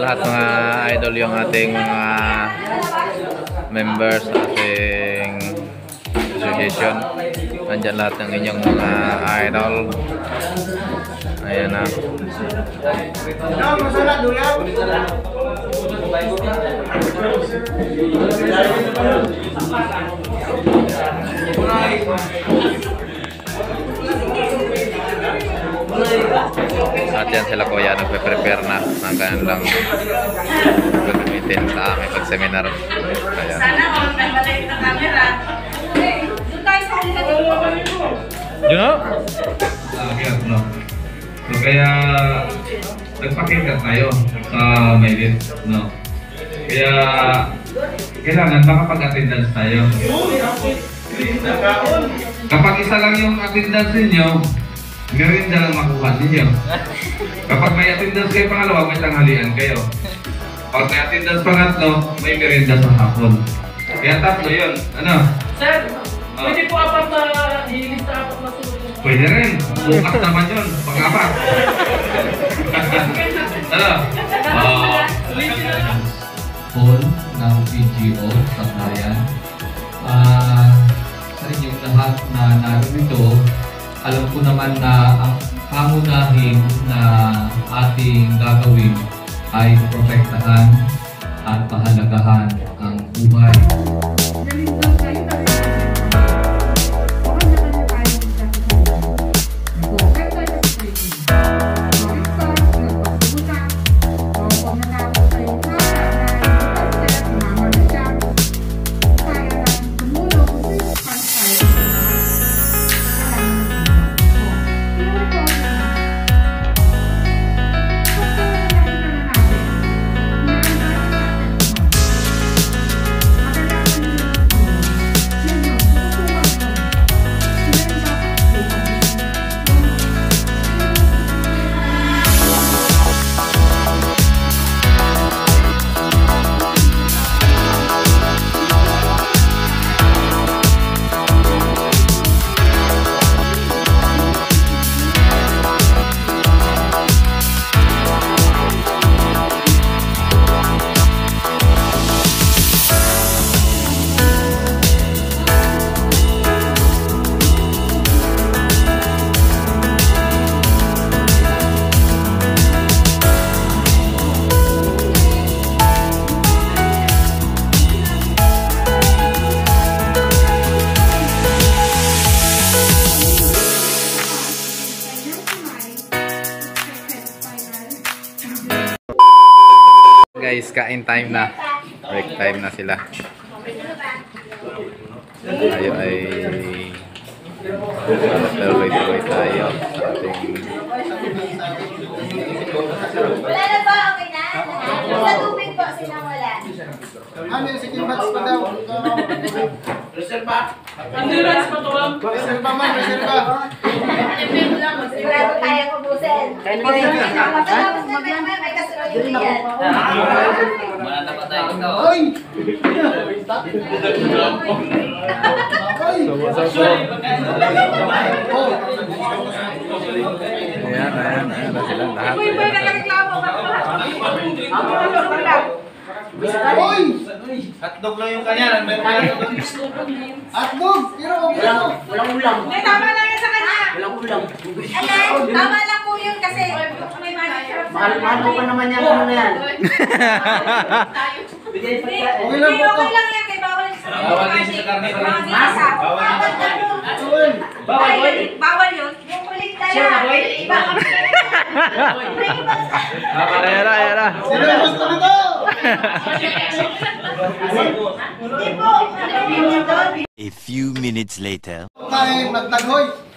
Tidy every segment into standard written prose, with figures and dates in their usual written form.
lahat mga idol, yung ating mga members sa ating association. Nandyan lahat ng inyong mga idol. Ayan na. At yan sila kuya, nagpe-prepare na ng kanilang gagamitin sa aming pag-seminar. Sana all nagbalay na camera. Doon tayo sa Yun o? No? So kaya nagpakita tayo sa Maylin, no? Kaya kailangan makapag-attendance tayo. Kapag isa lang yung attendance ninyo, merinda lang makuha ninyo. Kapag may attendance kayo pangalawa, may tanghalian kayo. Pag may attendance pangatlo, may merinda sa hapon. Kaya tatlo yun. Ano? Sir, pwede po apat na hilista apat na sunod. Pwede rin. Bukas naman yun. Pang-apat. Ano? Hall ng PGO sa bayan. Sa inyong lahat na narito, alam ko naman na ang pangunahin na ating gagawin ay protektahan at pahalagahan ang buhay. Guys, kain time na. Break time na sila. Tayo ay tuloy-tuloy tayo sa ating wala na ba? Okay na? Sa tubig po, sinawala. Ano yung second batch pa daw? Reserva? Endurance pa to, ma'am. Reserva man, reserva. Sigurado tayo kubusin. Pagkatapos na may kasunod yung yan. Hoy! ayan na sila lahat. Uy, may nagreklamo ba? Hoy! Hotdog lang yung kanya. Hotdog! Pero okay lang. Walang ulam. May tama lang yan sa kanya. Walang ulam. Ayan, tama lang po yun kasi may manager. Mahal ko pa naman yan. Ano na yan? Bigay pa Hindi, yan. Okay lang po to. okay lang yan kay bawal sa Bawal din sa karne sa mga gisa. Bawal yun. Yung kulit na Sure na, boy? Iba. Ayan na. Sino yung gusto nito? Hindi po. A few minutes later. Kain, nagtaghoy.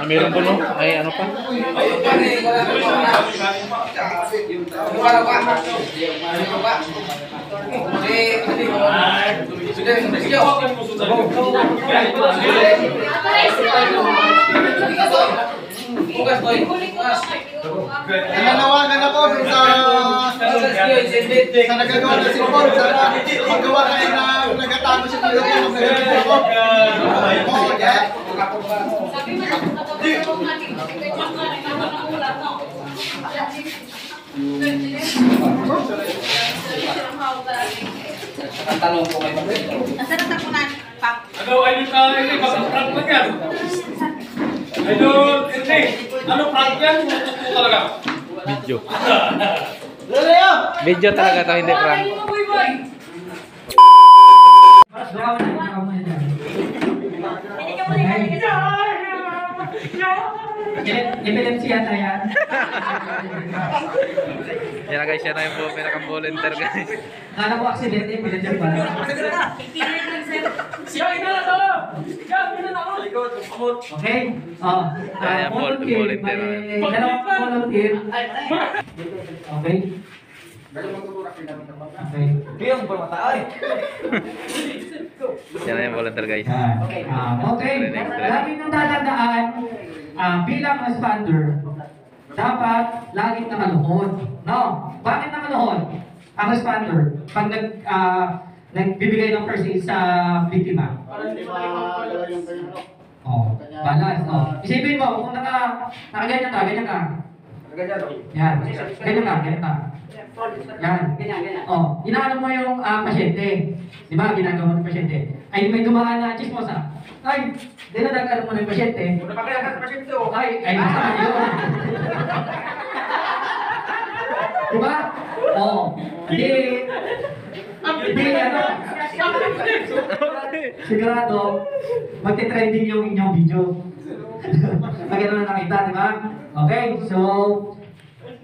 Meron po no? Ay ano pa? Nananawagan ako dun sa nagagawa ng sipon. Sana magawa kayo na nagatago siya ng loob ng nagagawa ko. Oo, yeah. Tanong ko kayo. Nasaan ang takunan? Pap. Ano, ayun ka, hindi, prank lang yan. Ayun, hindi. Ano, prank yan? Totoo talaga. Video. Video talaga to, hindi prank. Epilepsy yata yan. Yan na guys, yan na yung pinaka-volunteer guys. Kala ko aksidente, epilepsy pala. Siya, ina na to! Siya, ina na ako! Okay? Ayan, volunteer. May dalawang volunteer. Okay? Okay. Yan na yung volunteer guys. Okay. Lagi nang tatandaan, bilang responder, dapat laging nakaluhod. No? Bakit nakaluhod? Ang responder, pag nagbibigay ng first aid sa biktima. Para hindi magalaw yung kanyang ano. Oh, balance. Oh. Isipin mo, kung nakaganyan ka, ganyan ka. Yan. Ganyan ka, ganyan ka. Yan. Oh, inaano mo yung pasyente. Di ba, ginagawa ng pasyente. Ay, may dumaan na chismosa. Ay, dinadagan mo na yung pasyente. Muna pa kaya ka pasyente, oh. Ay, masama yun. Di ba? Oh, hindi, ano, sigurado, magte-trending yung inyong video. Pag na nakita, di ba? Okay, so,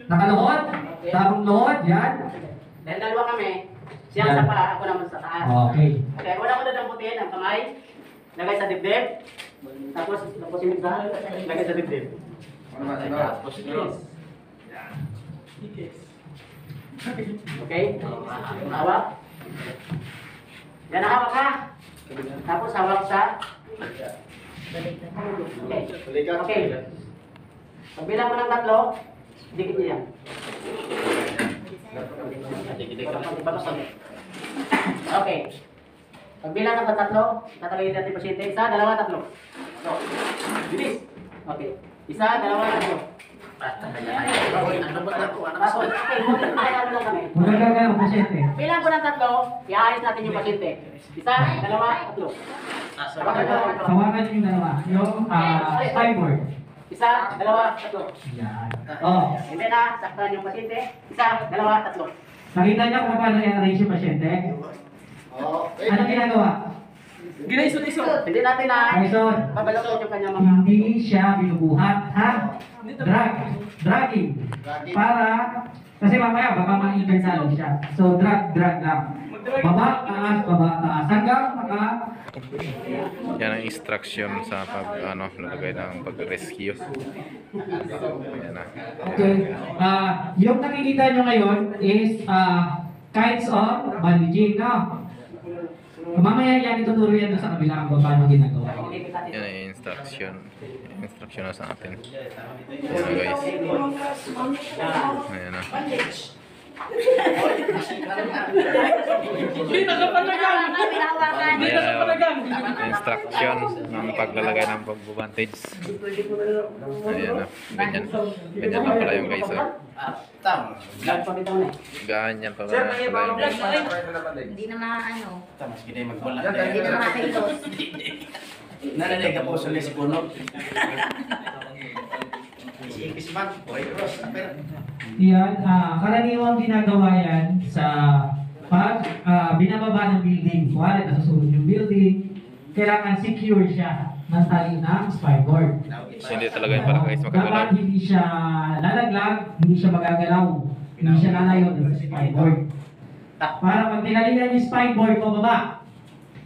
nakaluhod, tapong luhod, yan. Dahil dalawa kami, siya sa paa, ako naman sa taas. Okay. Okay, una ko dadamputin ang kamay, lagay sa dibdib, tapos yung migdal, lagay sa dibdib. Okay? Hawak. Yan ang hawak ha. Tapos hawak sa... Okay. Okay. Pagbilang mo ng 3, dikit niya yan. Okay. Pagbilang ng 3, tatagay natin yung pasyente. 1, 2, 3. So, bilis. Okay. 1, 2, 3. Magagawa ang pasyente. Bilang ko ng 3, iayos natin yung pasyente. 1, 2, 3. Hawakan yung dalawa. Yung spineboard. 1, 2, 3. Yan. Oh. Hindi na, saktan yung pasyente. 1, 2, 3. Nakita niyo kung paano i-arrange yung pasyente? Ano ginagawa? Hindi natin na Mason, babalokot yung kanyang mga... hindi siya binubuhat, ha? Dragging. Para, kasi mamaya baka ma-internal siya. So, drag lang. Baba, taas. Hanggang maka... Yan ang instruction sa nalagay ng pag-rescue. Ayan na. Okay. Yung nakikita nyo ngayon is kinds of bandaging, no? Mamaya yan ituturo yan doon sa kabila kung paano ginagawa. Yan ang instruction. Instruction na sa atin. Ayan na guys. Ayan na. Hindi nakapalagan! Ayan na instruction ng paglalagay ng pag-bandage. Ayan na. Ganyan. Ganyan lang pala yung guys. Ganyan pala yung guys. Hindi na maano. Hindi na Hindi na makailos. Nanalig ka po sa lesbono. Yan, karaniwang ginagawa yan sa pag binababa ng building. Kuwari, nasusunod yung building, kailangan secure siya ng tali ng spineboard. Hindi talaga yun para guys makagalaw. Dapat hindi siya lalaglag, hindi siya magagalaw, hindi siya lalayo sa spineboard. Para pag tinalihan yung spineboard pababa,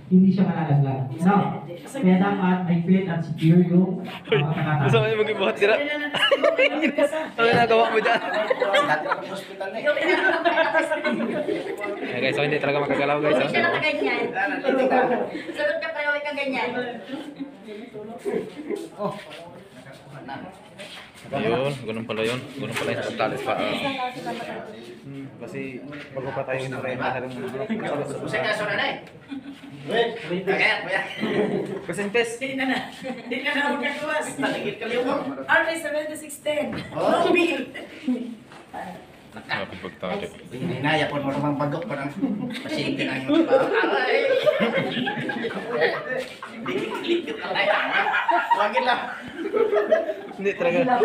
hindi siya malalaglag. No? Kaya dapat may fit at secure yung pagkakataas. Gusto mo yung mag-ibuhat sila? Ano ginagawa mo dyan? Ayan guys, so hindi talaga makagalaw guys. Hindi siya nakaganyan. Sunod ka pa yung kaganyan. Ayun, ganun pala yun. Ganun pala yung pagtalis pa. Kasi bago pa tayo hinarayin na rin Usay ka, sura na eh. Presentes! Hindi ka na magkagawas. Taligid ka liyo mo. RP 7610. Oh, Lapit pagtali. Hinaya po mo namang bagok pa ng pasyente na yung aray. Likit na tayo. Wagin lang. Hindi talaga.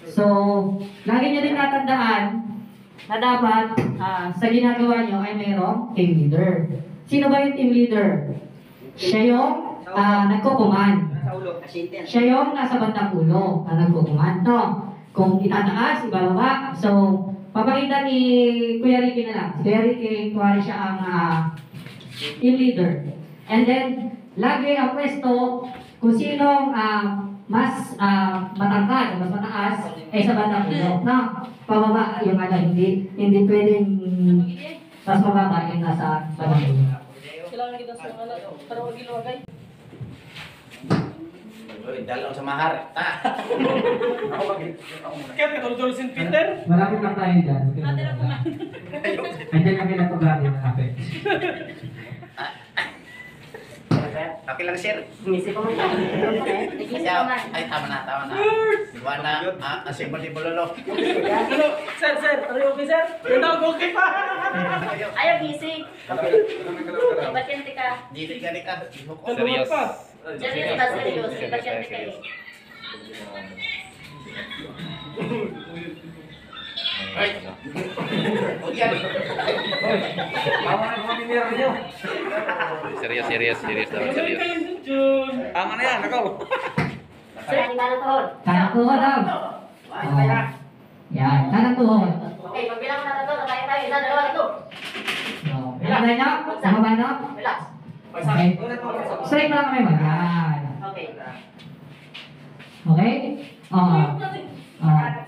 So, lagi nyo din natandaan na dapat sa ginagawa nyo ay mayroong team leader. Sino ba yung team leader? Siya yung nagko-command. Siya yung nasa bandang ulo na nagko-command. No? Kung itataas, ibababa. So, papakita ni Kuya Ricky na lang. Si Kuya Ricky, kuwari siya ang team leader. And then, lagi ang pwesto kung sinong mas matangkad, mas mataas, ay sa bandang ulo. No? Pababa yung hindi pwedeng mas mababa yung nasa bandang ulo. Kailangan kita sa para wag ilawagay. Dalaw sa mahar. Kaya katulad St. Peter. Malapit lang tayo dyan. Andiyan kami na pag-gani ng ape. Okay lang, sir. Ngisi ko man. Ay, tama na. Iwan na, asibol di bololo. Ano? Sir, are you okay, sir? You're okay pa. Ayaw busy. Pasyente ka. Dito ka. Serious. Serious ba serious? Pasyente ka eh. Serius dapat serius. Tama na yan, ako. Sir, hindi ka ng tuhod. Kanang tuhod daw. Yan, kanang tuhod. Okay, pagbilang mo na ito, tayo. Isa, dalawa, ito. Ilan na? Baba na? Relax. Okay. Straight lang kami man. Yan. Okay. Okay?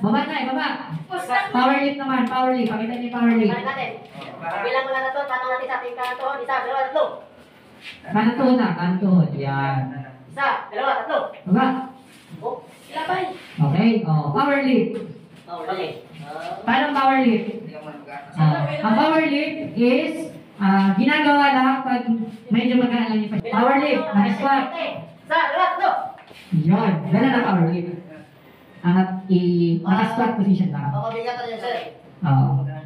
Baba na, baba. Power lift naman, power lift. Pakita niyo yung power lift. Balik natin. Pagbilang mo na ito, tanong natin sa ating kanang tuhod. Isa, dalawa, tatlo. Kanang tuhod na, kanang tuhod. Yan. Isa, dalawa, tatlo. Baba. Oh, ilabay. Okay, power lift. Okay. Paano power lift? Ang power lift is ginagawa lang pag medyo magaan lang yung power lift, squat. Isa, dalawa, tatlo. Yun, ganun ang power lift. Naka-squat position lang. Mabigatan niyo, sir.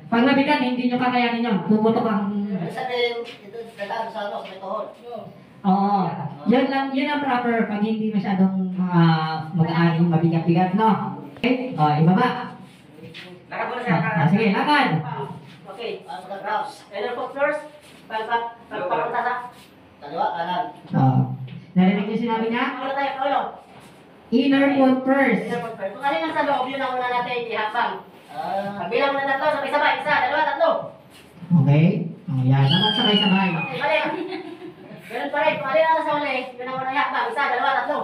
Pag nabigat, hindi nyo kakayanin yun. Puputok ang... Sabihin, ito, dadaan sa ano, sa may tuhod. Oo. Yun ang proper pag hindi masyadong magaan yung mabigat-bigat, no? Okay? Ibaba. Lakad mo na siya. Sige, lakad. Okay, inner foot first. Pagpapunta sa kaliwa, kanan. Narinig niyo sinabi niya? Muna tayo, Paulo. Inner foot first. Inner foot first. Kung alin ang sa loob, yun ang una natin ihakbang. Pagbilang mo na tatlo, sabay-sabay. Isa, dalawa, tatlo. Okay? Yan. Dapat sabay-sabay. Okay, balik. Ganun pa rin. Kung alin ang nasa uli, yun ang unang ihakbang. Isa, dalawa, tatlo.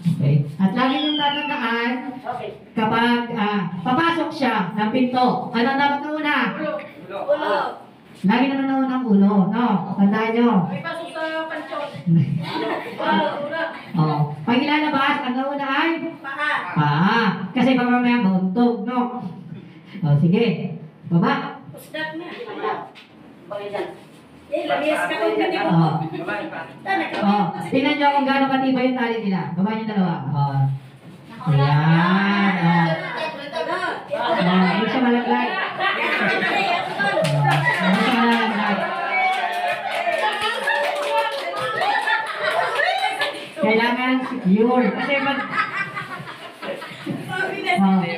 Okay? At lagi niyong tatandaan, Okay. kapag papasok siya ng pinto, ano dapat na una? Ulo. Lagi naman na unang ulo, no? Tandaan nyo. May pasok sa pansyon. Pag ilalabas, ang nauna ay? Paha. Kasi baka mamaya mauntog, no? Sige. Baba. Pusdak niya. Bagay dyan. Labis ka kung hindi mo. Tingnan nyo kung gaano katibay yung tali nila. Baba nyo dalawa. Ayan. Hindi siya malaglag. Hindi siya malaglag. Kailangan secure.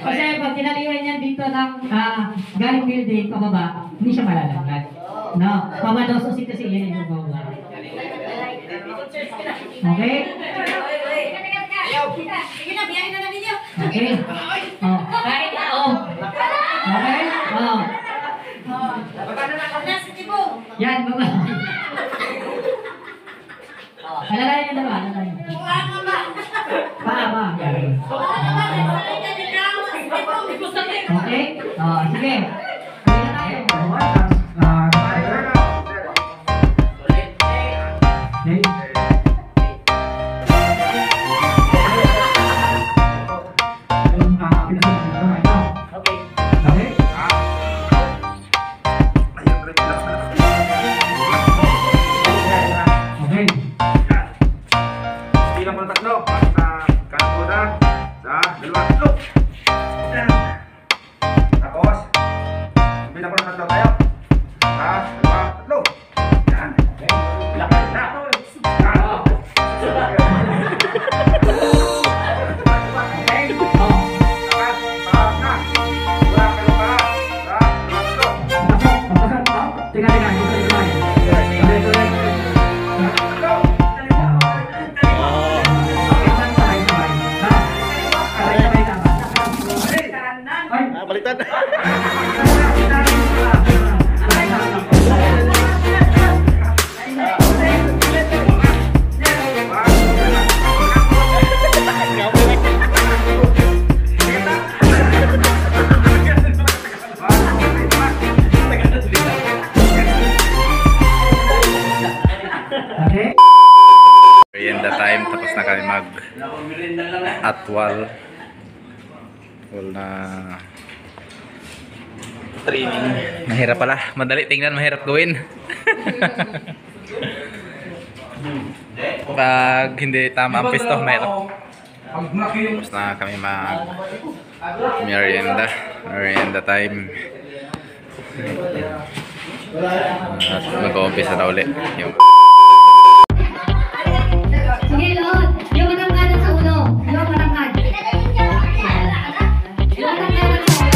Kasi pag tinaliwan yan dito ng galing building, pababa, hindi siya malalaglag. No? Pamadosos kasi yan yung pababa. Okay? Sige na, biyahin na lang ninyo. Okay? Okay? Nasa tipo. Yan, baba. Alalayan yung dalawa, alalayan. Pa. Okay? Sige. Kaya tayo. Bilang mo ng tatlo. Kanang una. Sa dalawa, tatlo. bilang ko ng tatlo tayo. Taas, dalawa, tatlo. Yan. Lakad na. Baliktad. Merienda time, tapos na kami mag atwal. Full na training. Mahirap pala, madali tingnan, mahirap gawin. Pag hindi tama ang pisto, mahirap. Tapos na kami mag merienda time. At mag-umpisa na ulit yung sige, Lord. Yung matangkad sa ulo. Yung matangkad. Yung matangkad sa ulo.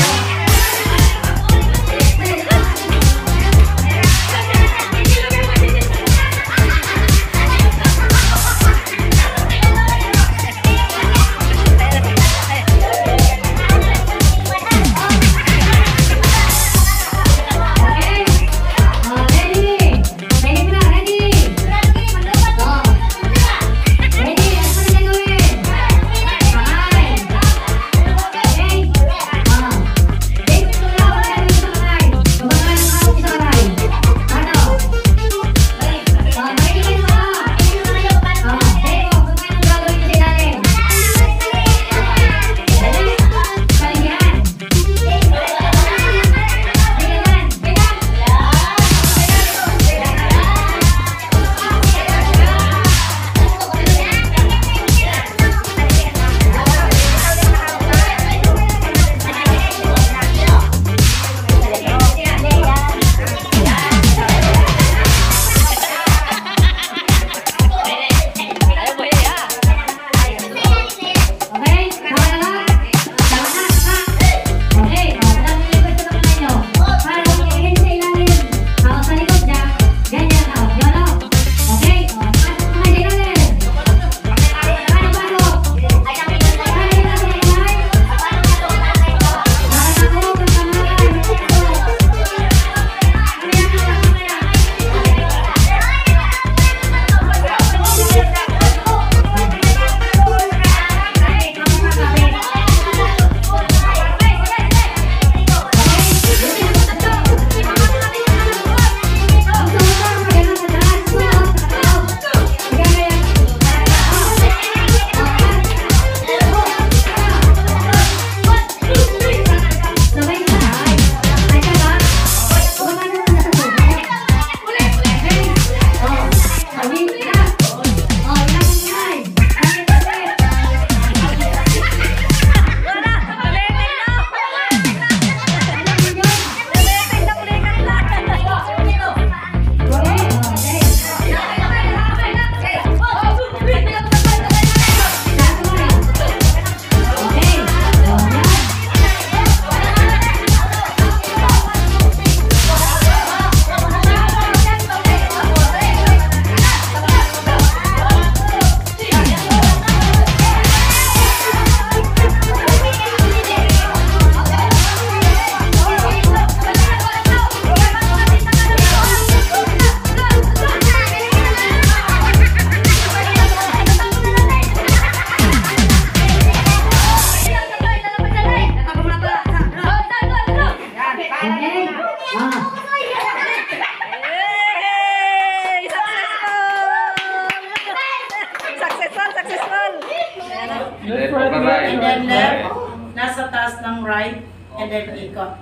And then left, nasa taas ng right, and then ikot.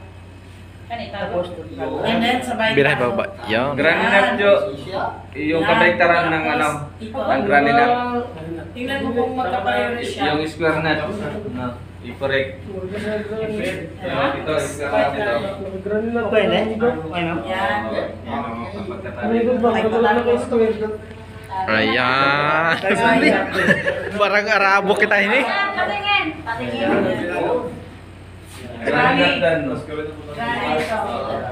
And then sabay Biray baba. Yan. Granny nap, Jo. Yung kabaliktaran ng ano, ng granny nap. Tingnan mo kung magkapareho siya. Yung square net, no, i-correct. Ito, square net ito. Pwede? Yan. Ayan. Barang Arabo kita ini. Patingin.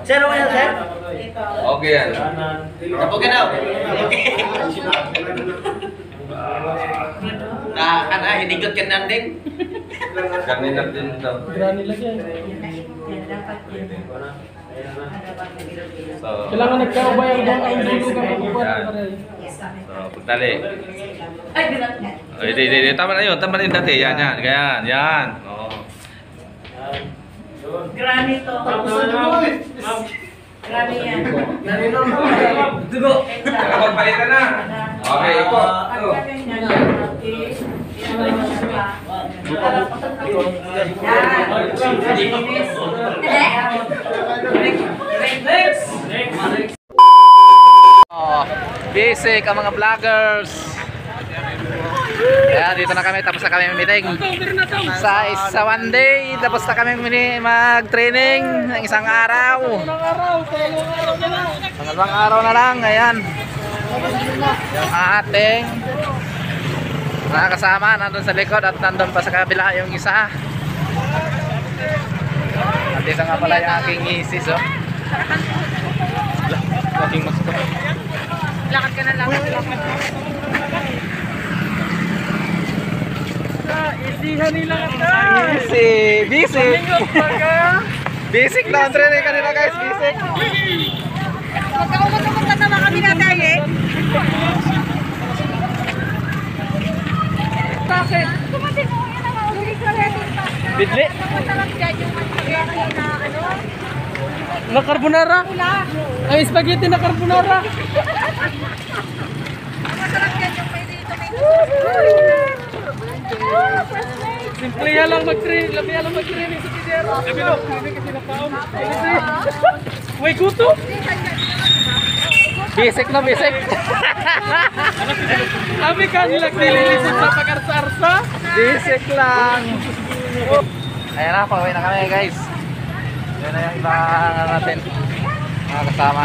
Sir, ano yan, sir? Okay yan. Okay daw. Hinigot ka natin. Kanina din ito. So, Kailangan nagkaubay ang doon ang dulo ka magbubuhat. pagtali. Ay, bilang nga. Hindi, tama na yun dati. Yan. Oh. Granny to. Granny yan. Dugo. Nakapagpalitan na. Okay, ito. Basic ang mga vloggers. Kaya dito na kami, tapos na kami meeting. Sa one day, tapos na kami mag-training ng isang araw. Pangalawang araw na lang, ayan. Yung ating mga kasama nandun sa likod at nandun pa sa kabila yung isa. At dito nga pala yung aking isis, oh. Aking mas Lakad ka na lang. Isihan nila ka. Basic. Basic na ang training kanina guys, basic. Magkakumot-kumot na kami na tayo eh. Bakit? Kumatin mo yan ang mga Bidli. masarap dyan yung spaghetti na ano. Na carbonara? Ay, spaghetti na carbonara. Masarap dyan yung may dito may Simple yan lang mag-training. Lamia lang mag-training sa Pidero. Hindi kasi nakaon. Uy, guto. Basic na basic. Kami ka nilang nililisin sa pag-arsa-arsa. Basic lang. Ayan na, pauwi na kami guys. Yun na yung iba natin. Mga kasama.